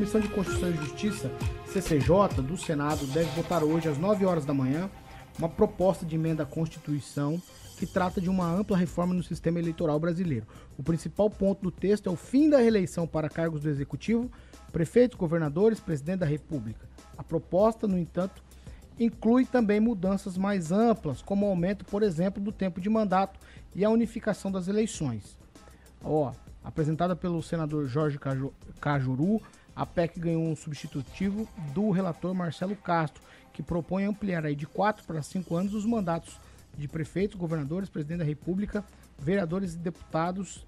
Comissão de Constituição e Justiça, CCJ, do Senado, deve votar hoje às 9 horas da manhã uma proposta de emenda à Constituição que trata de uma ampla reforma no sistema eleitoral brasileiro. O principal ponto do texto é o fim da reeleição para cargos do Executivo, prefeitos, governadores, presidente da República. A proposta, no entanto, inclui também mudanças mais amplas, como o aumento, por exemplo, do tempo de mandato e a unificação das eleições. Apresentada pelo senador Jorge Cajuru, a PEC ganhou um substitutivo do relator Marcelo Castro, que propõe ampliar aí de 4 para 5 anos os mandatos de prefeitos, governadores, presidente da República, vereadores e deputados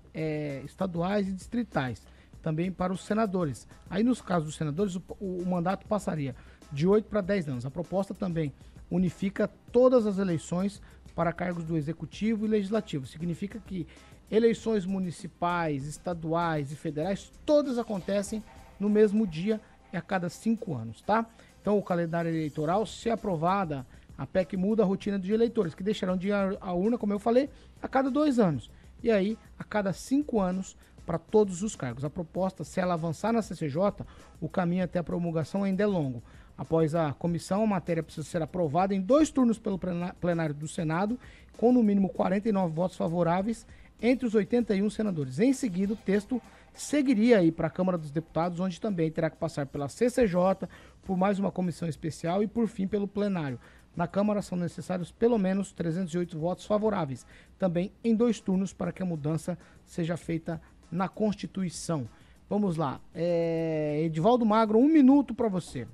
estaduais e distritais, também para os senadores. Aí, nos casos dos senadores, o mandato passaria de 8 para 10 anos. A proposta também unifica todas as eleições para cargos do Executivo e Legislativo. Significa que eleições municipais, estaduais e federais, todas acontecem no mesmo dia e a cada 5 anos, tá? Então, o calendário eleitoral, se aprovada, a PEC muda a rotina de eleitores, que deixarão de ir à urna, como eu falei, a cada 2 anos. E aí, a cada 5 anos, para todos os cargos. A proposta, se ela avançar na CCJ, o caminho até a promulgação ainda é longo. Após a comissão, a matéria precisa ser aprovada em 2 turnos pelo plenário do Senado, com no mínimo 49 votos favoráveis entre os 81 senadores. Em seguida, o texto seguiria aí para a Câmara dos Deputados, onde também terá que passar pela CCJ, por mais uma comissão especial e, por fim, pelo plenário. Na Câmara são necessários pelo menos 308 votos favoráveis, também em 2 turnos, para que a mudança seja feita na Constituição. Vamos lá. Edivaldo Magro, 1 minuto para você.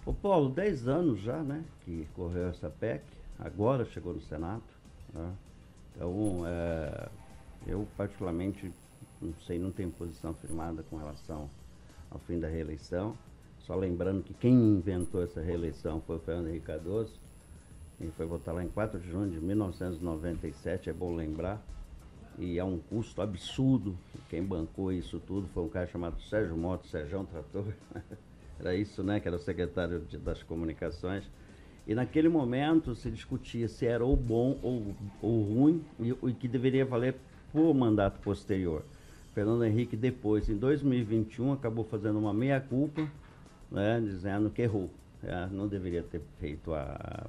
Ô Paulo, 10 anos já, né, que correu essa PEC, agora chegou no Senado, né? Então, eu particularmente, não tenho posição firmada com relação ao fim da reeleição, só lembrando que quem inventou essa reeleição foi o Fernando Henrique Cardoso, ele foi votar lá em 4 de junho de 1997, é bom lembrar, e é um custo absurdo, quem bancou isso tudo foi um cara chamado Sérgio Mota, Serjão Trator, era isso, né, que era o secretário das comunicações, e naquele momento se discutia se era ou bom ou ruim, e que deveria valer por mandato posterior. Fernando Henrique depois, em 2021, acabou fazendo uma meia-culpa, né, dizendo que errou, não deveria ter feito a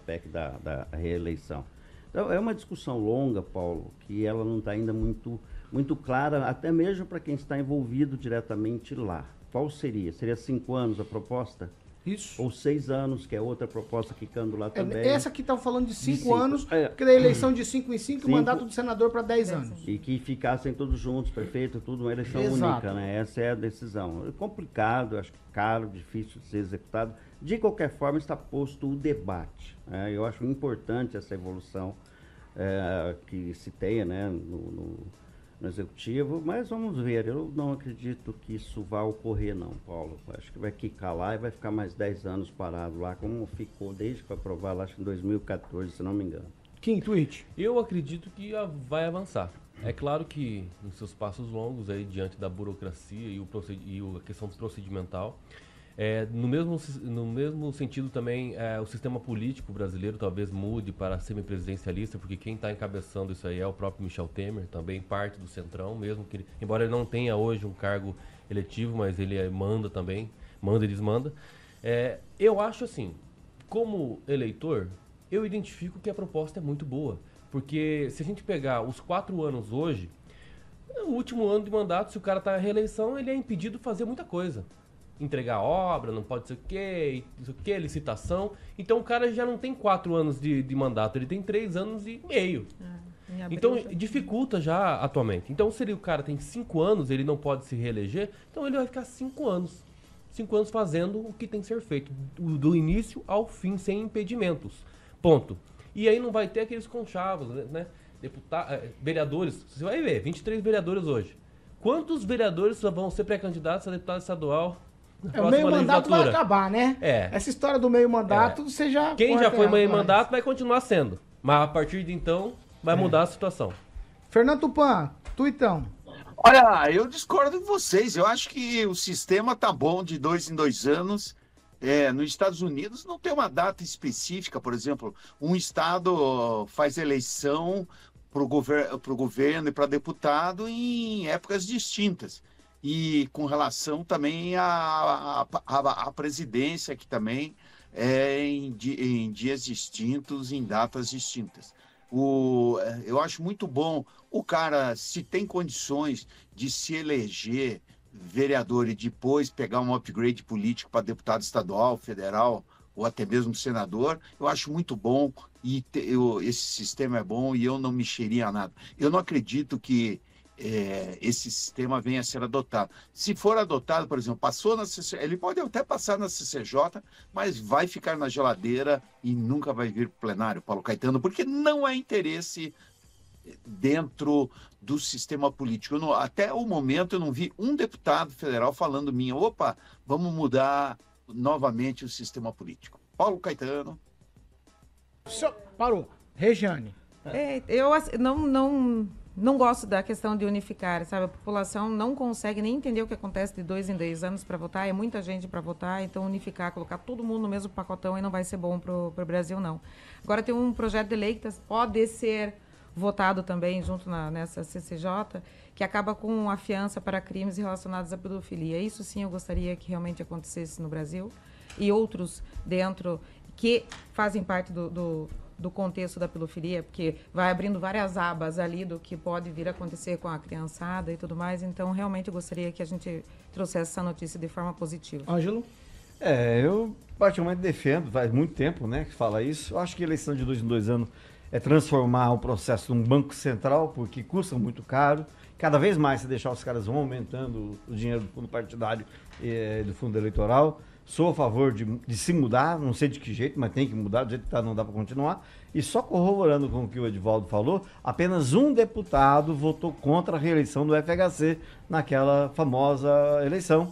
PEC da reeleição. Então, é uma discussão longa, Paulo, que ela não está ainda muito clara, até mesmo para quem está envolvido diretamente lá. Qual seria? Seria 5 anos a proposta? Isso. Ou 6 anos, que é outra proposta quicando lá também. Essa aqui está falando de 5 anos, porque da eleição de 5 em 5 e o mandato do senador para 10 anos. E que ficassem todos juntos, prefeito, tudo, uma eleição única, né? Essa é a decisão. É complicado, acho que caro, difícil de ser executado. De qualquer forma, está posto o debate, né? Eu acho importante essa evolução que se tenha, né, no Executivo, mas vamos ver, eu não acredito que isso vá ocorrer não, Paulo. Acho que vai quicar lá e vai ficar mais 10 anos parado lá, como ficou desde que foi aprovado, acho que em 2014, se não me engano. Kim, tweet. Eu acredito que vai avançar. É claro que em seus passos longos, aí, diante da burocracia e a questão procedimental, no mesmo sentido também, o sistema político brasileiro talvez mude para semipresidencialista, porque quem está encabeçando isso aí é o próprio Michel Temer, também parte do Centrão, mesmo que, embora ele não tenha hoje um cargo eletivo, mas ele manda também, manda e desmanda. Eu acho assim, como eleitor, eu identifico que a proposta é muito boa, porque se a gente pegar os 4 anos hoje, o último ano de mandato, se o cara está em reeleição, ele é impedido de fazer muita coisa. Entregar obra, não pode ser o que, licitação. Então o cara já não tem 4 anos de mandato, ele tem 3 anos e meio. Então dificulta já atualmente. Então se o cara tem 5 anos, ele não pode se reeleger, então ele vai ficar 5 anos. 5 anos fazendo o que tem que ser feito, do início ao fim, sem impedimentos. Ponto. E aí não vai ter aqueles conchavos, né? Vereadores, você vai ver, 23 vereadores hoje. Quantos vereadores vão ser pré-candidatos a deputado estadual? O meio mandato vai acabar, né? Essa história do meio mandato, você já... Quem já foi meio mandato vai continuar sendo. Mas a partir de então, vai mudar a situação. Fernando Tupan, tuitão. Olha, eu discordo de vocês. Eu acho que o sistema tá bom de 2 em 2 anos. Nos Estados Unidos não tem uma data específica. Por exemplo, um estado faz eleição para o governo e para deputado em épocas distintas. e com relação também à presidência, que também é em dias distintos, em datas distintas. Eu acho muito bom o cara, se tem condições de se eleger vereador e depois pegar um upgrade político para deputado estadual, federal ou até mesmo senador, eu acho muito bom e esse sistema é bom e eu não mexeria a nada. Eu não acredito que esse sistema venha a ser adotado. Se for adotado, por exemplo, passou na CCJ, ele pode até passar na CCJ, mas vai ficar na geladeira e nunca vai vir para o plenário, Paulo Caetano, porque não é interesse dentro do sistema político. Até o momento eu não vi um deputado federal falando opa, vamos mudar novamente o sistema político. Paulo Caetano. Parou. Regiane. Eu não gosto da questão de unificar, sabe? A população não consegue nem entender o que acontece de 2 em 2 anos para votar, é muita gente para votar, então unificar, colocar todo mundo no mesmo pacotão aí não vai ser bom para o Brasil, não. Agora tem um projeto de lei que pode ser votado também junto nessa CCJ, que acaba com a fiança para crimes relacionados à pedofilia. Isso sim eu gostaria que realmente acontecesse no Brasil e outros dentro que fazem parte do contexto da pedofilia, porque vai abrindo várias abas ali do que pode vir a acontecer com a criançada e tudo mais. Então, realmente, eu gostaria que a gente trouxesse essa notícia de forma positiva. Ângelo? Eu particularmente defendo, faz muito tempo, né, que fala isso. Eu acho que a eleição de 2 em 2 anos é transformar o processo num banco central, porque custa muito caro. Cada vez mais, se deixar, os caras vão aumentando o dinheiro do fundo partidário e do fundo eleitoral. Sou a favor de se mudar, não sei de que jeito, mas tem que mudar, do jeito que está, não dá para continuar. E só corroborando com o que o Edivaldo falou, apenas um deputado votou contra a reeleição do FHC naquela famosa eleição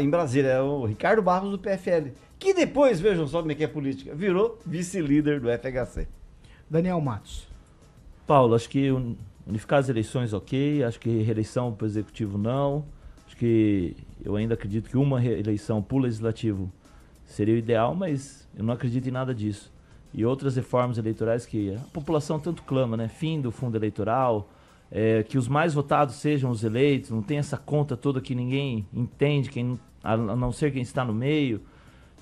em Brasília, é o Ricardo Barros do PFL, que depois, vejam só como é que é política, virou vice-líder do FHC. Daniel Matos. Paulo, acho que unificar as eleições ok, acho que reeleição para o executivo não. Acho que eu ainda acredito que uma reeleição para o legislativo seria o ideal, mas eu não acredito em nada disso. E outras reformas eleitorais que a população tanto clama, né? Fim do fundo eleitoral, que os mais votados sejam os eleitos, não tem essa conta toda que ninguém entende, a não ser quem está no meio,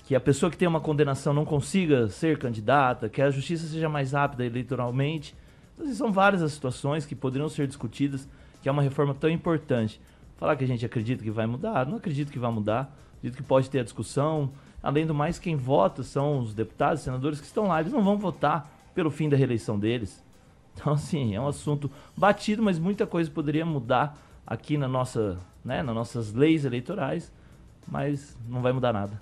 que a pessoa que tem uma condenação não consiga ser candidata, que a justiça seja mais rápida eleitoralmente. Então, são várias as situações que poderiam ser discutidas, que é uma reforma tão importante. Falar que a gente acredita que vai mudar, não acredito que vai mudar, acredito que pode ter a discussão. Além do mais, quem vota são os deputados, senadores que estão lá, eles não vão votar pelo fim da reeleição deles. Então, assim, é um assunto batido, mas muita coisa poderia mudar aqui nas nossas leis eleitorais, mas não vai mudar nada.